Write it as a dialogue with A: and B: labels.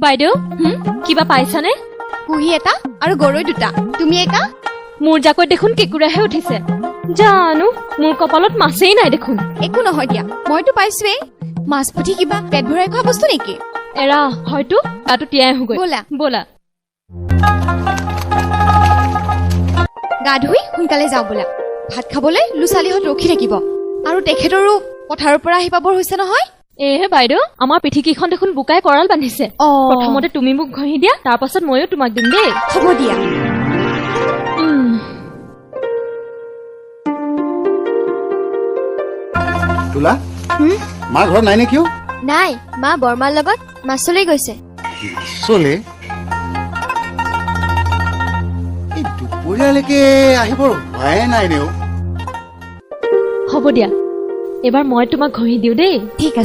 A: বাইদেউ কিবা পাইছানে?
B: কুহি এটা আৰু গৰৈ দুটা। তুমি একা?
A: মোৰ জাকৈ দেখোন কেঁকুৰাহে উঠিছে। জানো মোৰ কপালত মাছেই নাই দেখোন।
B: একো নহয় দিয়া, মইতো পাইছোৱেই। মাছ পুঠি কিবা পেট ভৰাই খোৱা বস্তু নেকি?
A: এৰা হয়তো তাতো তিয়াই আহোগৈ।
B: ব'লা
A: ব'লা
B: গা ধুই সোনকালে যাওঁ ব'লা। ভাত খাবলৈ লুচালিহঁত ৰখি থাকিব। আৰু তেখেতৰো পথাৰৰ পৰা আহি পাবৰ হৈছে নহয়।
A: এহে বাইদেউ আমাৰ পিঠিকেইখন দেখোন বোকাই কৰাল বান্ধিছে। প্ৰথমতে তুমি মোক ঘঁহি দিয়া, তাৰ পাছত ময়ো তোমাক দিম দেই।
B: হ'ব দিয়া।
C: তোলা মা ঘৰত নাই নে কিয়?
B: নাই, মা বৰমাৰ লগত মাছলৈ গৈছে।
C: চলে এই দুপৰীয়ালৈকে আহিবৰ হোৱাই নাই নেও।
A: হ'ব দিয়া, এবাৰ মই তোমাক ঘঁহি দিওঁ দেই।
B: ঠিক আছে।